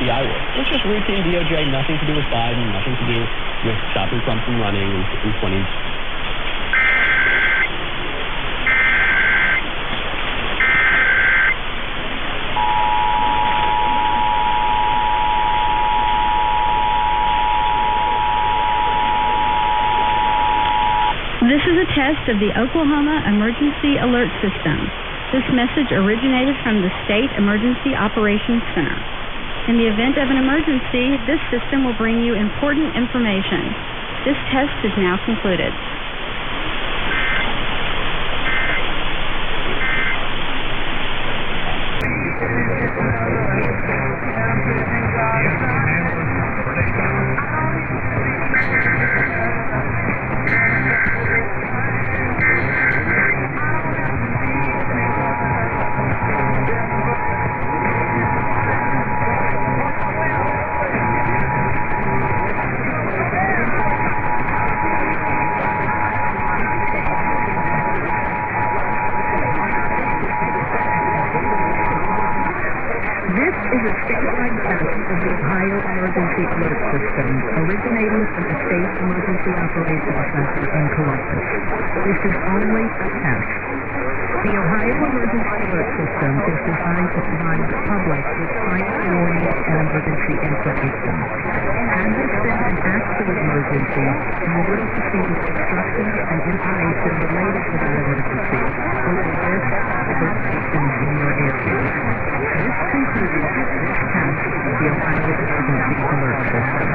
FBI work. It's just routine DOJ, nothing to do with Biden, nothing to do with stopping Trump from running in 20. This is a test of the Oklahoma Emergency Alert System. This message originated from the State Emergency Operations Center. In the event of an emergency, this system will bring you important information. This test is now concluded. This is a statewide test of the Ohio Emergency Alert System, originating from the State Emergency Operations Center in Columbus. This is only a test. The Ohio Emergency Alert System is designed to provide the public with timely warning and emergency information. Had this been an actual emergency, you would have received instructions and information related to that emergency, which is this alert system in your area. This concludes this test of the Ohio Emergency Alert System.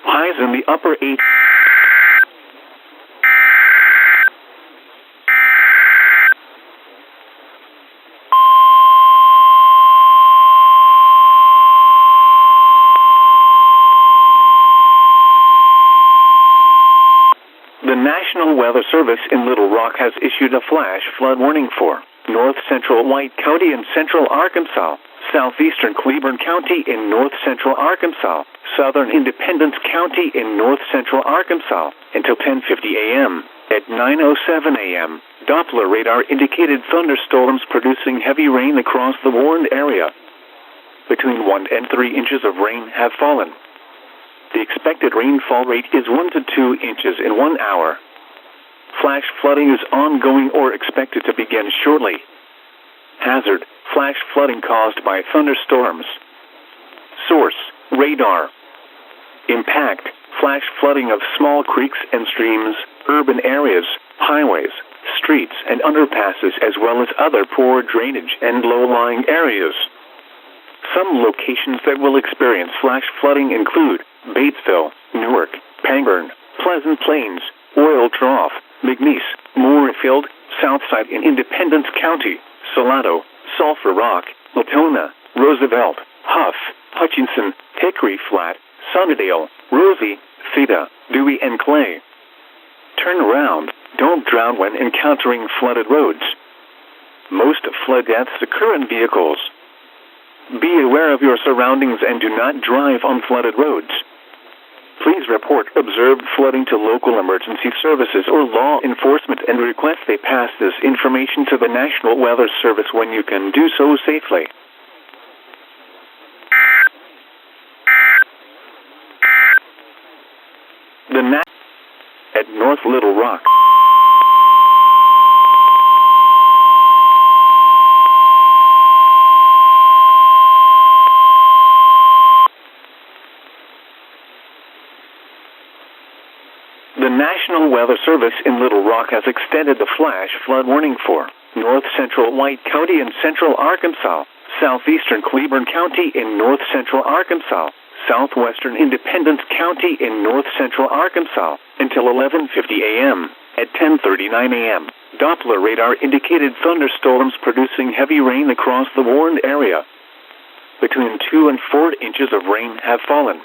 Highs in the upper 8. The National Weather Service in Little Rock has issued a flash flood warning for north central White County in central Arkansas, southeastern Cleburne County in north central Arkansas, southern Independence County in north central Arkansas until 10:50 a.m. At 9:07 a.m., Doppler radar indicated thunderstorms producing heavy rain across the warned area. Between 1 and 3 inches of rain have fallen. The expected rainfall rate is 1 to 2 inches in 1 hour. Flash flooding is ongoing or expected to begin shortly. Hazard: flash flooding caused by thunderstorms. Source: radar. Impact: flash flooding of small creeks and streams, urban areas, highways, streets, and underpasses, as well as other poor drainage and low-lying areas. Some locations that will experience flash flooding include Batesville, Newark, Pangburn, Pleasant Plains, Oil Trough, McNeese, Moore, Springfield, Southside in Independence County, Salado, Sulphur Rock, Latona, Roosevelt, Huff, Hutchinson, Hickory Flat, Sunnydale, Rosie, Theta, Dewey, and Clay. Turn around. Don't drown when encountering flooded roads. Most flood deaths occur in vehicles. Be aware of your surroundings and do not drive on flooded roads. Please report observed flooding to local emergency services or law enforcement and request they pass this information to the National Weather Service when you can do so safely. At North Little Rock. The National Weather Service in Little Rock has extended the flash flood warning for north central White County in central Arkansas, southeastern Cleburne County in north central Arkansas, southwestern Independence County in north central Arkansas until 11:50 a.m. At 10:39 a.m., Doppler radar indicated thunderstorms producing heavy rain across the warned area. Between 2 and 4 inches of rain have fallen.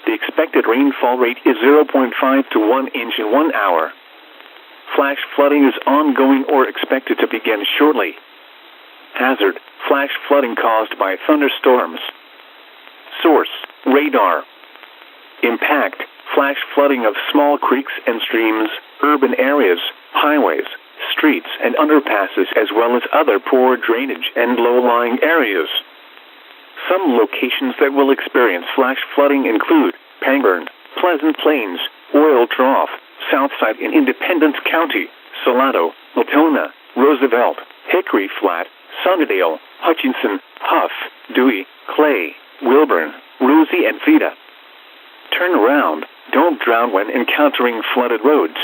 The expected rainfall rate is 0.5 to 1 inch in 1 hour. Flash flooding is ongoing or expected to begin shortly. Hazard: flash flooding caused by thunderstorms. Source: radar. Impact: flash flooding of small creeks and streams, urban areas, highways, streets, and underpasses, as well as other poor drainage and low-lying areas. Some locations that will experience flash flooding include Pangburn, Pleasant Plains, Oil Trough, Southside in Independence County, Salado, Latona, Roosevelt, Hickory Flat, Sunnydale, Hutchinson, Huff, Dewey, Clay, Wilburn, Rosie, and Theta. Turn around. Don't drown when encountering flooded roads.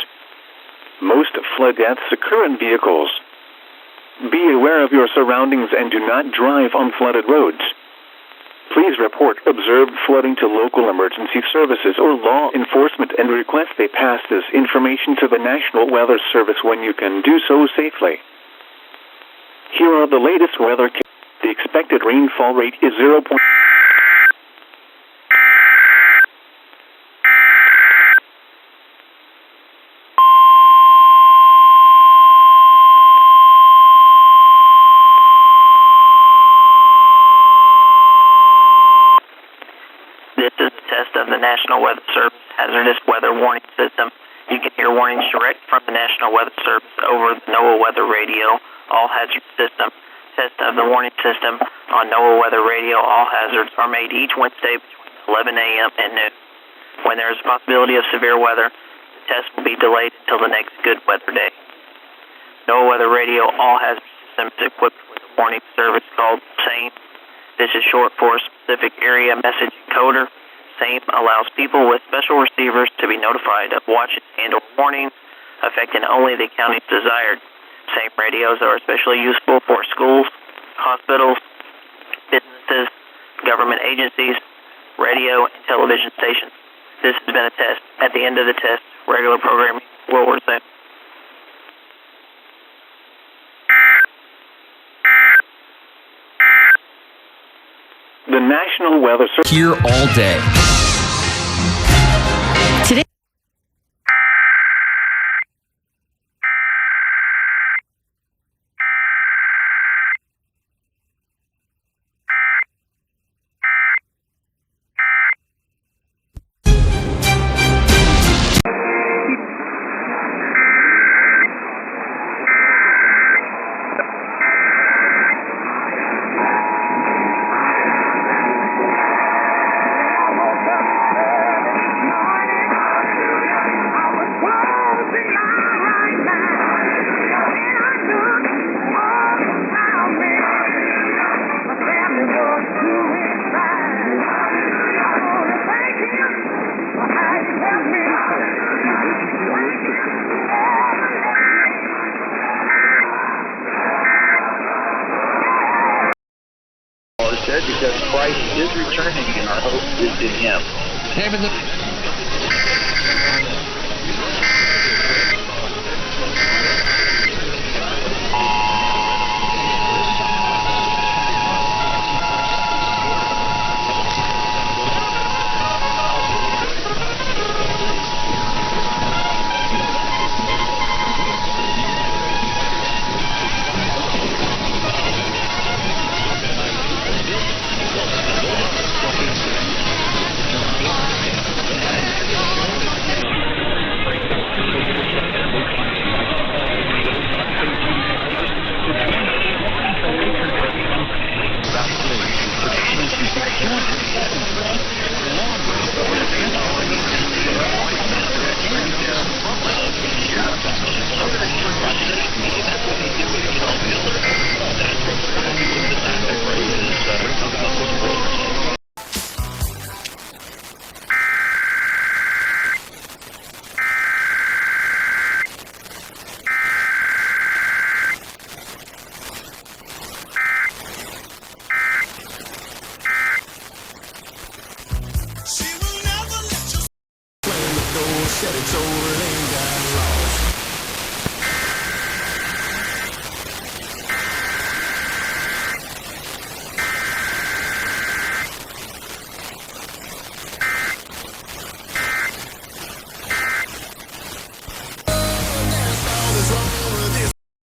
Most flood deaths occur in vehicles. Be aware of your surroundings and do not drive on flooded roads. Please report observed flooding to local emergency services or law enforcement and request they pass this information to the National Weather Service when you can do so safely. Here are the latest weather. The expected rainfall rate is 0. This is a test of the National Weather Service hazardous weather warning system. You can hear warnings direct from the National Weather Service over the NOAA Weather Radio All Hazard System. Test of the warning system on NOAA Weather Radio All Hazards are made each Wednesday between 11 a.m. and noon. When there is a possibility of severe weather, the test will be delayed until the next good weather day. NOAA Weather Radio All Hazard System is equipped with a warning service called SAME. This is short for Specific Area Message Encoder. SAME allows people with special receivers to be notified of watches and/or warnings affecting only the counties desired. SAME radios are especially useful for schools, hospitals, businesses, government agencies, radio, and television stations. This has been a test. At the end of the test, regular programming will resume. The National Weather Service. Here all day. Today. Because Christ is returning and our hope is in Him.